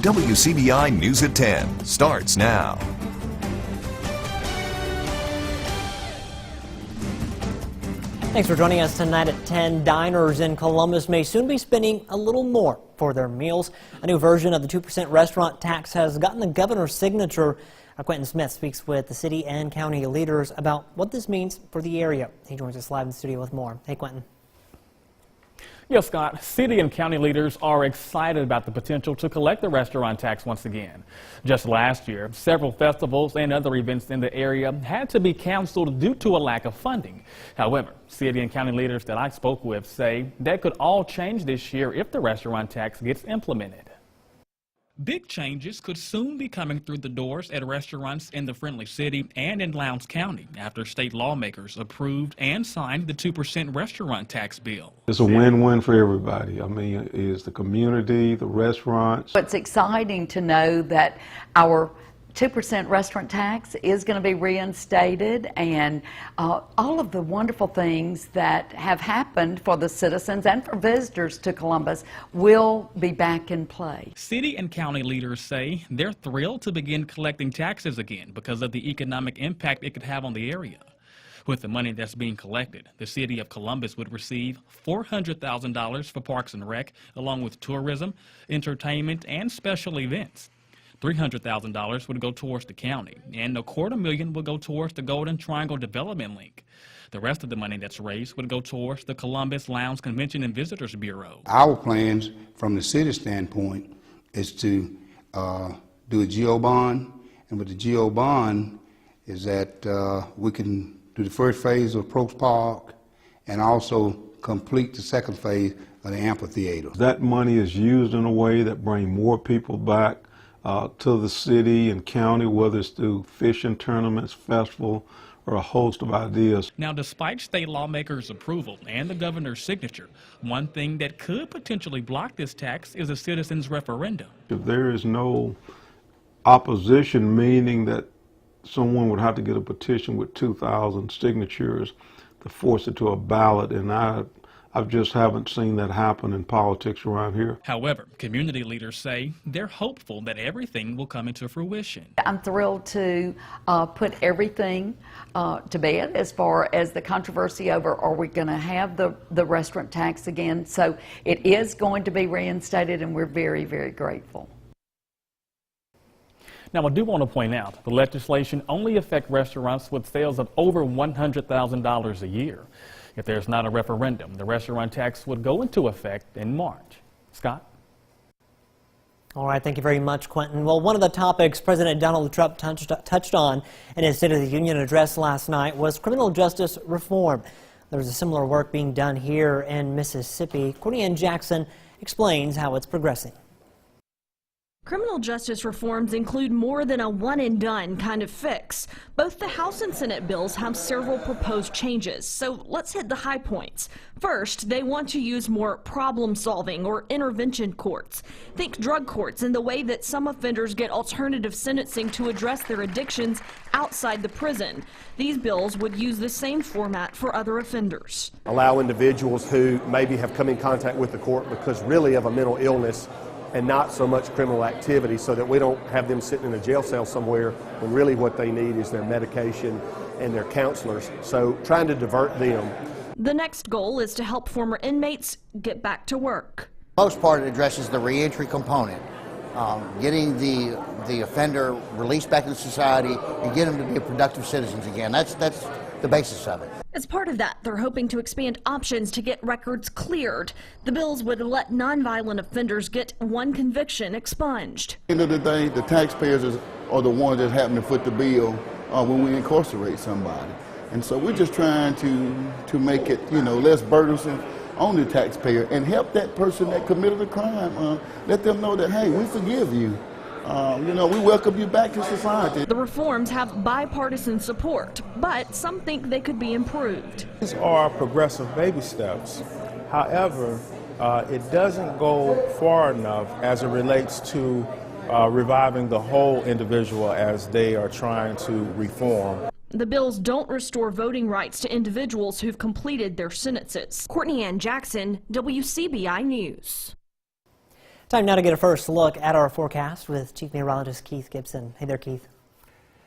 WCBI News at 10 starts now. Thanks for joining us tonight at 10. Diners in Columbus may soon be spending a little more for their meals. A new version of the 2% restaurant tax has gotten the governor's signature. Quentin Smith speaks with the city and county leaders about what this means for the area. He joins us live in the studio with more. Hey, Quentin. Yes, Scott, city and county leaders are excited about the potential to collect the restaurant tax once again. Just last year, several festivals and other events in the area had to be canceled due to a lack of funding. However, city and county leaders that I spoke with say that could all change this year if the restaurant tax gets implemented. Big changes could soon be coming through the doors at restaurants in the Friendly City and in Lowndes County after state lawmakers approved and signed the 2% restaurant tax bill. It's a win-win for everybody. I mean, it's the community, the restaurants. It's exciting to know that our 2% restaurant tax is going to be reinstated, and all of the wonderful things that have happened for the citizens and for visitors to Columbus will be back in play. City and county leaders say they're thrilled to begin collecting taxes again because of the economic impact it could have on the area. With the money that's being collected, the city of Columbus would receive $400,000 for Parks and Rec, along with tourism, entertainment, and special events. $300,000 would go towards the county, and $250,000 would go towards the Golden Triangle Development Link. The rest of the money that's raised would go towards the Columbus Lowndes Convention and Visitors Bureau. Our plans from the city standpoint is to do a GO bond, and with the GO bond is that we can do the first phase of Probst Park and also complete the second phase of the amphitheater. That money is used in a way that brings more people back to the city and county, whether it's through fishing tournaments, festival, or a host of ideas. Now, despite state lawmakers' approval and the governor's signature, one thing that could potentially block this tax is a citizens' referendum. If there is no opposition, meaning that someone would have to get a petition with 2,000 signatures to force it to a ballot, and I just haven't seen that happen in politics around here. However, community leaders say they're hopeful that everything will come into fruition. I'm thrilled to put everything to bed as far as the controversy over are we going to have the restaurant tax again. So it is going to be reinstated, and we're very, very grateful. Now, I do want to point out the legislation only affects restaurants with sales of over $100,000 a year. If there's not a referendum, the restaurant tax would go into effect in March. Scott? All right, thank you very much, Quentin. Well, one of the topics President Donald Trump touched on in his State of the Union address last night was criminal justice reform. There's a similar work being done here in Mississippi. Courtney Jackson explains how it's progressing. Criminal justice reforms include more than a one-and-done kind of fix. Both the House and Senate bills have several proposed changes, so let's hit the high points. First, they want to use more problem-solving or intervention courts. Think drug courts in the way that some offenders get alternative sentencing to address their addictions outside the prison. These bills would use the same format for other offenders. Allow individuals who maybe have come in contact with the court because really of a mental illness and not so much criminal activity, so that we don't have them sitting in a jail cell somewhere when really what they need is their medication and their counselors. So trying to divert them. The next goal is to help former inmates get back to work. Most part it addresses the reentry component, getting the offender released back into society and get them to be productive citizens again. That's the basis of it. As part of that, they're hoping to expand options to get records cleared. The bills would let nonviolent offenders get one conviction expunged. At the end of the day, the taxpayers are the ones that happen to foot the bill when we incarcerate somebody. And so we're just trying to make it, less burdensome on the taxpayer and help that person that committed a crime. Let them know that, hey, we forgive you. We welcome you back to society. The reforms have bipartisan support, but some think they could be improved. These are progressive baby steps. However, it doesn't go far enough as it relates to reviving the whole individual as they are trying to reform. The bills don't restore voting rights to individuals who've completed their sentences. Courtney Jackson, WCBI News. Time now to get a first look at our forecast with Chief Meteorologist Keith Gibson. Hey there, Keith.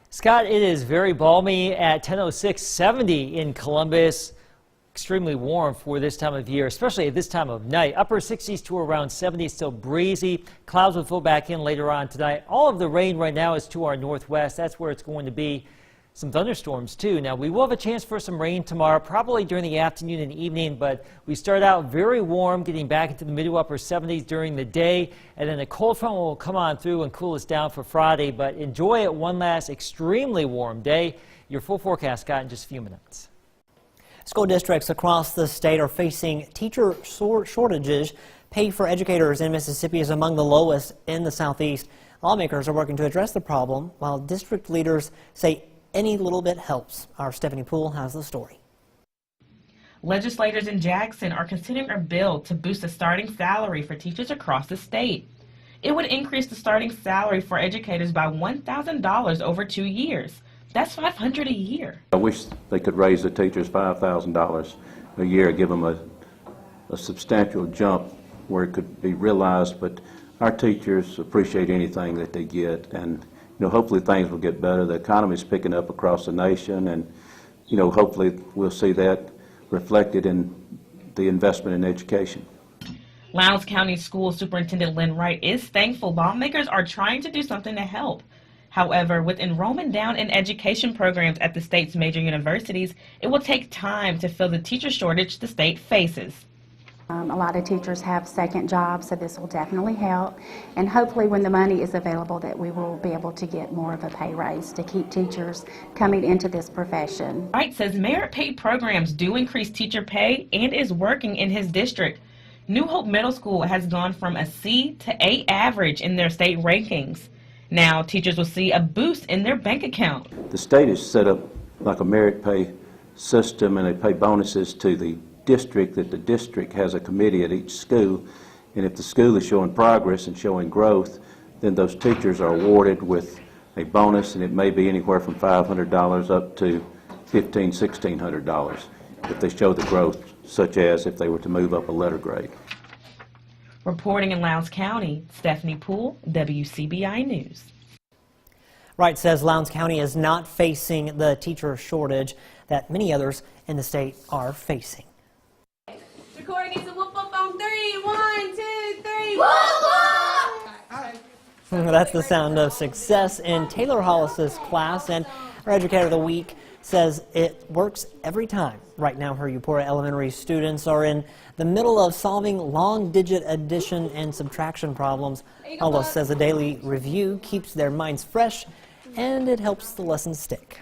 Scott, it is very balmy at 10:06, 70 in Columbus. Extremely warm for this time of year, especially at this time of night. Upper 60s to around 70, still breezy. Clouds will fill back in later on tonight. All of the rain right now is to our northwest. That's where it's going to be. Some thunderstorms too. Now we will have a chance for some rain tomorrow, probably during the afternoon and evening, but we start out very warm, getting back into the mid to upper 70s during the day, and then a cold front will come on through and cool us down for Friday. But enjoy it one last extremely warm day. Your full forecast, Scott, in just a few minutes. School districts across the state are facing teacher shortages. Pay for educators in Mississippi is among the lowest in the Southeast. Lawmakers are working to address the problem, while district leaders say any little bit helps. Our Stephanie Poole has the story. Legislators in Jackson are considering a bill to boost the starting salary for teachers across the state. It would increase the starting salary for educators by $1,000 over 2 years. That's $500 a year. I wish they could raise the teachers $5,000 a year, give them a substantial jump where it could be realized, but our teachers appreciate anything that they get, and hopefully things will get better. The economy is picking up across the nation, and hopefully we'll see that reflected in the investment in education. Lowndes County School Superintendent Lynn Wright is thankful lawmakers are trying to do something to help. However, with enrollment down in education programs at the state's major universities, it will take time to fill the teacher shortage the state faces. A lot of teachers have second jobs, so this will definitely help. And hopefully when the money is available that we will be able to get more of a pay raise to keep teachers coming into this profession. Wright says merit pay programs do increase teacher pay and is working in his district. New Hope Middle School has gone from a C to A average in their state rankings. Now teachers will see a boost in their bank account. The state is set up like a merit pay system, and they pay bonuses to the district, that the district has a committee at each school, and if the school is showing progress and showing growth, then those teachers are awarded with a bonus, and it may be anywhere from $500 up to $1,500, $1,600 if they show the growth, such as if they were to move up a letter grade. Reporting in Lowndes County, Stephanie Poole, WCBI News. Wright says Lowndes County is not facing the teacher shortage that many others in the state are facing. Recording is a whoop whoop on 3. 1, 2, 3. Whoop whoop! That's the sound of success in Taylor Hollis's class, and our Educator of the Week says it works every time. Right now, her Eupora Elementary students are in the middle of solving long-digit addition and subtraction problems. Hollis says a daily review keeps their minds fresh, and it helps the lessons stick.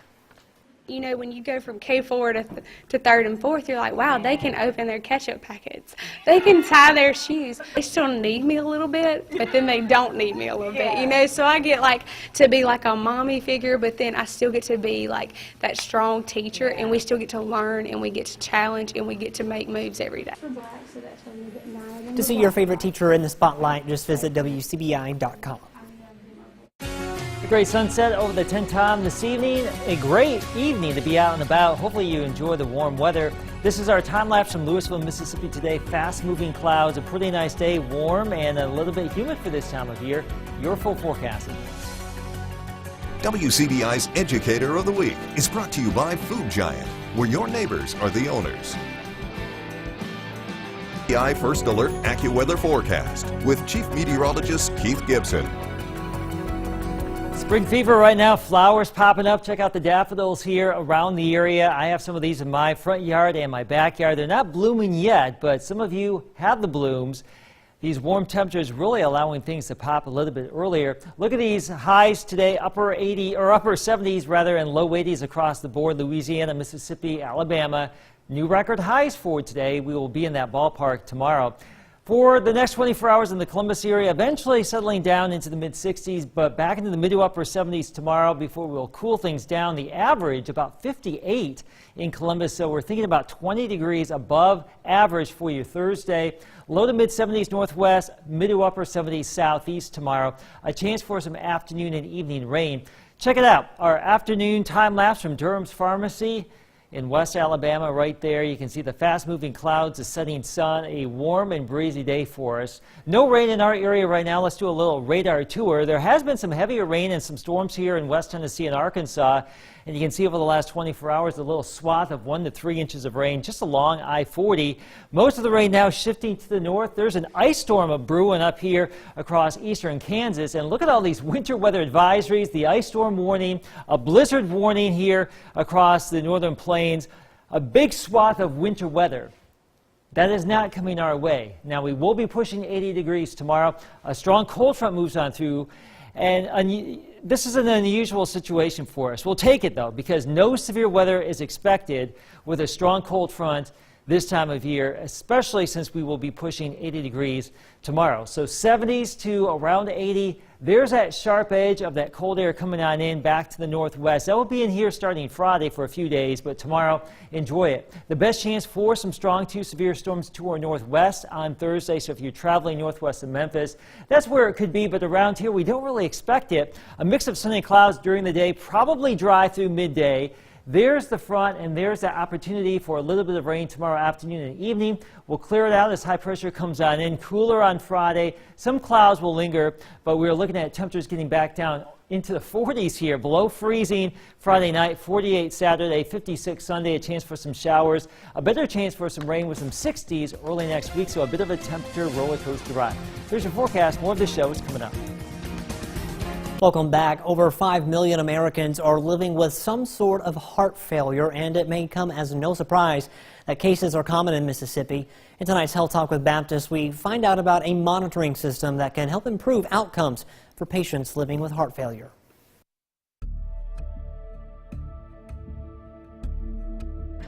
You know, when you go from K4 to 3rd and 4th, you're like, wow, they can open their ketchup packets. They can tie their shoes. They still need me a little bit, but then they don't need me a little bit, you know? So I get to be like a mommy figure, but then I still get to be like that strong teacher, and we still get to learn, and we get to challenge, and we get to make moves every day. To see your favorite teacher in the spotlight, just visit WCBI.com. A great sunset over the 10 time this evening. A great evening to be out and about. Hopefully you enjoy the warm weather. This is our time lapse from Louisville, Mississippi today. Fast moving clouds, a pretty nice day, warm and a little bit humid for this time of year. Your full forecast. WCBI's Educator of the Week is brought to you by Food Giant, where your neighbors are the owners. WCBI First Alert AccuWeather Forecast with Chief Meteorologist Keith Gibson. Spring fever right now, flowers popping up. Check out the daffodils here around the area. I have some of these in my front yard and my backyard. They're not blooming yet, but some of you have the blooms. These warm temperatures really allowing things to pop a little bit earlier. Look at these highs today, upper 70s rather, and low 80s across the board. Louisiana, Mississippi, Alabama. New record highs for today. We will be in that ballpark tomorrow. For the next 24 hours in the Columbus area, eventually settling down into the mid-60s, but back into the mid to upper 70s tomorrow before we'll cool things down. The average about 58 in Columbus, so we're thinking about 20 degrees above average for you Thursday. Low to mid 70s northwest, mid to upper 70s southeast tomorrow. A chance for some afternoon and evening rain. Check it out, our afternoon time lapse from Durham's Pharmacy. in West Alabama right there. You can see the fast-moving clouds, the setting sun, a warm and breezy day for us. No rain in our area right now. Let's do a little radar tour. There has been some heavier rain and some storms here in West Tennessee and Arkansas. And you can see over the last 24 hours a little swath of 1 to 3 inches of rain just along I-40. Most of the rain now shifting to the north. There's an ice storm brewing up here across eastern Kansas. And look at all these winter weather advisories, the ice storm warning, a blizzard warning here across the northern plains, a big swath of winter weather. That is not coming our way. Now, we will be pushing 80 degrees tomorrow. A strong cold front moves on through. And this is an unusual situation for us. We'll take it, though, because no severe weather is expected with a strong cold front this time of year, especially since we will be pushing 80 degrees tomorrow. So 70s to around 80. There's that sharp edge of that cold air coming on in back to the northwest. That will be in here starting Friday for a few days, but tomorrow, enjoy it. The best chance for some strong to severe storms to our northwest on Thursday. So if you're traveling northwest of Memphis, that's where it could be, but around here we don't really expect it. A mix of sunny clouds during the day, probably dry through midday. There's the front, and there's the opportunity for a little bit of rain tomorrow afternoon and evening. We'll clear it out as high pressure comes on in. Cooler on Friday. Some clouds will linger, but we're looking at temperatures getting back down into the 40s here, below freezing Friday night, 48 Saturday, 56 Sunday, a chance for some showers, a better chance for some rain with some 60s early next week, so a bit of a temperature roller coaster ride. Here's your forecast. More of the show is coming up. Welcome back. Over 5 million Americans are living with some sort of heart failure, and it may come as no surprise that cases are common in Mississippi. In tonight's Health Talk with Baptist, we find out about a monitoring system that can help improve outcomes for patients living with heart failure.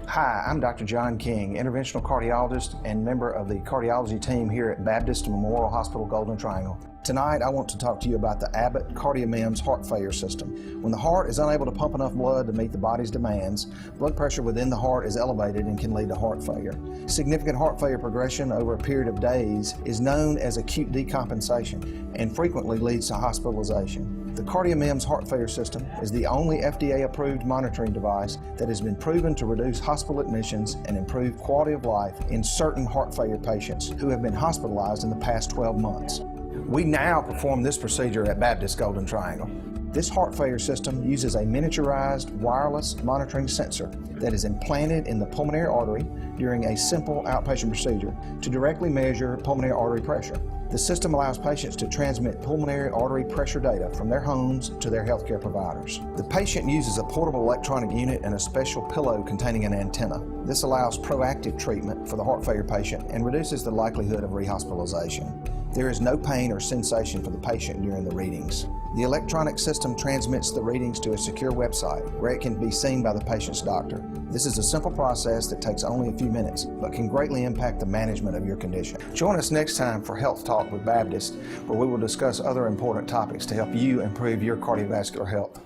Hi, I'm Dr. John King, interventional cardiologist and member of the cardiology team here at Baptist Memorial Hospital Golden Triangle. Tonight, I want to talk to you about the Abbott CardioMEMS heart failure system. When the heart is unable to pump enough blood to meet the body's demands, blood pressure within the heart is elevated and can lead to heart failure. Significant heart failure progression over a period of days is known as acute decompensation and frequently leads to hospitalization. The CardioMEMS heart failure system is the only FDA-approved monitoring device that has been proven to reduce hospital admissions and improve quality of life in certain heart failure patients who have been hospitalized in the past 12 months. We now perform this procedure at Baptist Golden Triangle. This heart failure system uses a miniaturized wireless monitoring sensor that is implanted in the pulmonary artery during a simple outpatient procedure to directly measure pulmonary artery pressure. The system allows patients to transmit pulmonary artery pressure data from their homes to their healthcare providers. The patient uses a portable electronic unit and a special pillow containing an antenna. This allows proactive treatment for the heart failure patient and reduces the likelihood of rehospitalization. There is no pain or sensation for the patient during the readings. The electronic system transmits the readings to a secure website where it can be seen by the patient's doctor. This is a simple process that takes only a few minutes, but can greatly impact the management of your condition. Join us next time for Health Talk with Baptist, where we will discuss other important topics to help you improve your cardiovascular health.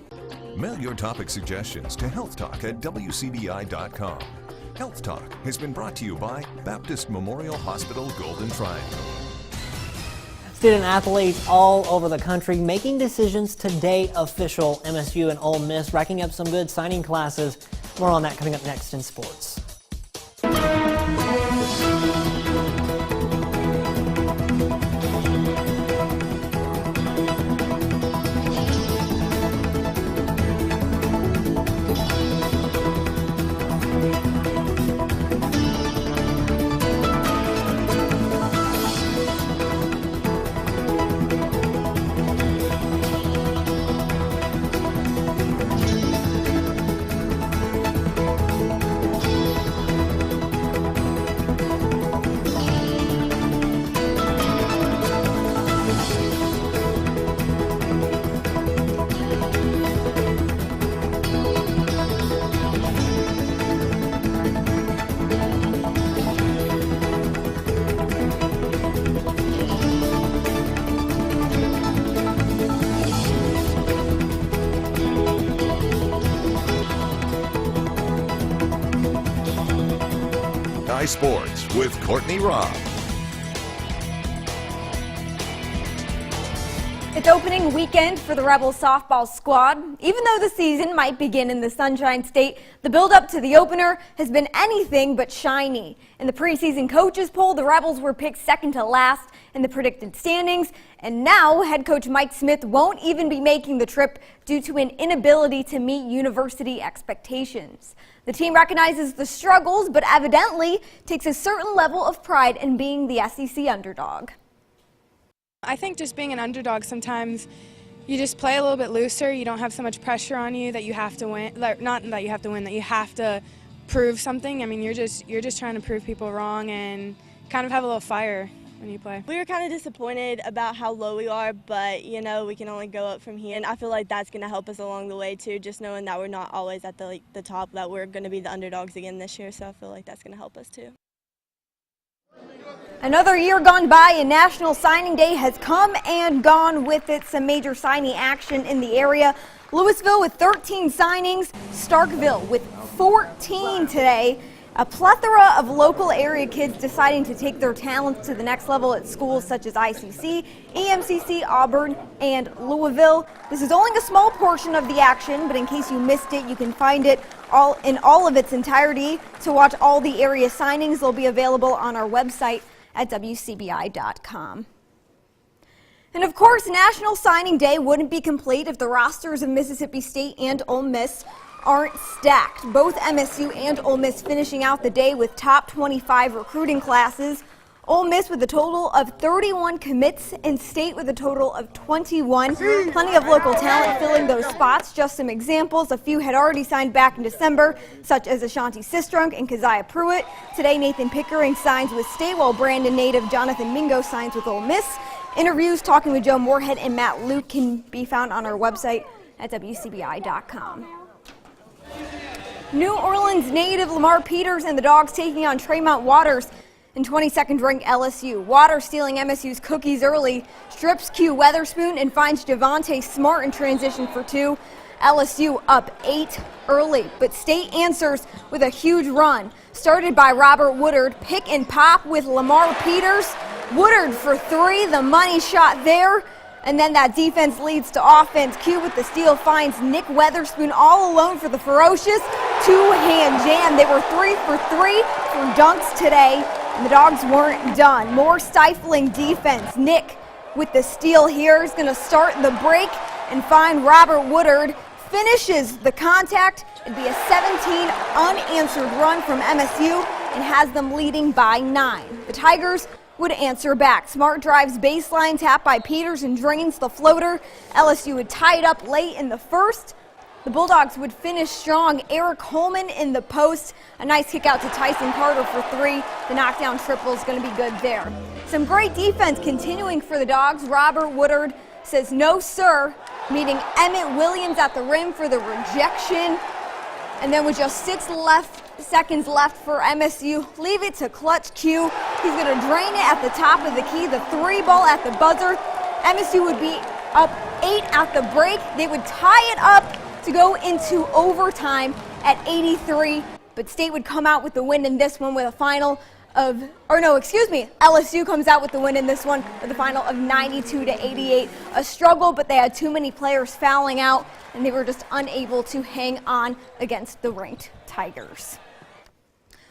Mail your topic suggestions to healthtalk@wcbi.com. Health Talk has been brought to you by Baptist Memorial Hospital Golden Triangle. Student athletes all over the country making decisions today official. MSU and Ole Miss racking up some good signing classes. More on that coming up next in sports. Sports with Courtney Robb. It's opening weekend for the Rebels softball squad. Even though the season might begin in the Sunshine State, the build-up to the opener has been anything but shiny. In the preseason coaches poll, the Rebels were picked second to last in the predicted standings, and now head coach Mike Smith won't even be making the trip due to an inability to meet university expectations. The team recognizes the struggles, but evidently takes a certain level of pride in being the SEC underdog. I think just being an underdog, sometimes you just play a little bit looser. You don't have so much pressure on you that you have to win. Not that you have to win, that you have to prove something. I mean, you're just trying to prove people wrong and kind of have a little fire when you play. We were kind of disappointed about how low we are, but you know, we can only go up from here. And I feel like that's going to help us along the way too, just knowing that we're not always at the top, that we're going to be the underdogs again this year. So I feel like that's going to help us too. Another year gone by and National Signing Day has come and gone with it. Some major signing action in the area. Louisville with 13 signings, Starkville with 14 today. A plethora of local area kids deciding to take their talents to the next level at schools such as ICC, EMCC, Auburn, and Louisville. This is only a small portion of the action, but in case you missed it, you can find it in all of its entirety. To watch all the area signings, they'll be available on our website at WCBI.com. And of course, National Signing Day wouldn't be complete if the rosters of Mississippi State and Ole Miss aren't stacked. Both MSU and Ole Miss finishing out the day with top 25 recruiting classes. Ole Miss with a total of 31 commits and State with a total of 21. Plenty of local talent filling those spots. Just some examples. A few had already signed back in December, such as Ashanti Sistrunk and Keziah Pruitt. Today, Nathan Pickering signs with State, while Brandon native Jonathan Mingo signs with Ole Miss. Interviews talking with Joe Moorhead and Matt Luke can be found on our website at WCBI.com. New Orleans native Lamar Peters and the Dogs taking on Tremont Waters in 22nd ranked LSU. Waters stealing MSU's cookies early, strips Q Weatherspoon and finds Javonte Smart in transition for two. LSU up 8 early, but State answers with a huge run. Started by Robert Woodard, pick and pop with Lamar Peters. Woodard for 3, the money shot there. And then that defense leads to offense. Q with the steal finds Nick Weatherspoon all alone for the ferocious two-hand jam. They were 3 for 3 for dunks today, and the Dogs weren't done. More stifling defense. Nick with the steal here is going to start the break and find Robert Woodard. Finishes the contact. It'd be a 17 unanswered run from MSU and has them leading by 9. The Tigers would answer back. Smart drives baseline, tap by Peters and drains the floater. LSU would tie it up late in the first. The Bulldogs would finish strong. Eric Holman in the post. A nice kick out to Tyson Carter for 3. The knockdown triple is going to be good there. Some great defense continuing for the Dogs. Robert Woodard says no sir, meeting Emmett Williams at the rim for the rejection. And then with just 6 seconds left for MSU, leave it to Clutch Q. He's going to drain it at the top of the key, the 3 ball at the buzzer. MSU would be up 8 at the break. They would tie it up to go into overtime at 83, but State would come out with the win in this one with a final of, LSU comes out with the win in this one with a final of 92-88. A struggle, but they had too many players fouling out, and they were just unable to hang on against the ranked Tigers.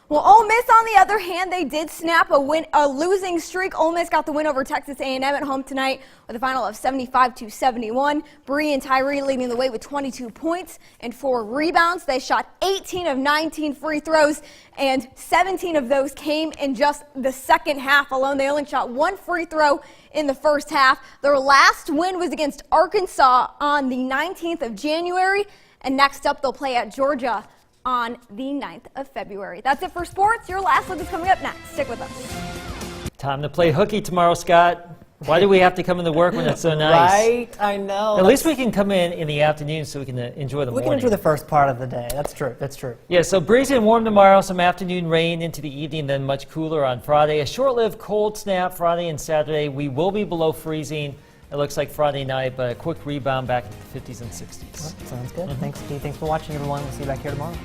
Well, Ole Miss, on the other hand, they did snap a losing streak. Ole Miss got the win over Texas A&M at home tonight with a final of 75-71. Bree and Tyree leading the way with 22 points and 4 rebounds. They shot 18 of 19 free throws, and 17 of those came in just the second half alone. They only shot 1 free throw in the first half. Their last win was against Arkansas on the 19th of January, and next up they'll play at Georgia on the 9th of February. That's it for sports. Your last look is coming up next. Stick with us. Time to play hooky tomorrow, Scott. Why do we have to come into work when it's so nice? Right, I know. At least we can come in the afternoon so we can enjoy the morning. We can enjoy the first part of the day. That's true. That's true. Yeah, so breezy and warm tomorrow, some afternoon rain into the evening, then much cooler on Friday. A short-lived cold snap Friday and Saturday. We will be below freezing. It looks like Friday night, but a quick rebound back to the 50s and 60s. Well, sounds good. Thanks, Steve. Thanks for watching, everyone. We'll see you back here tomorrow.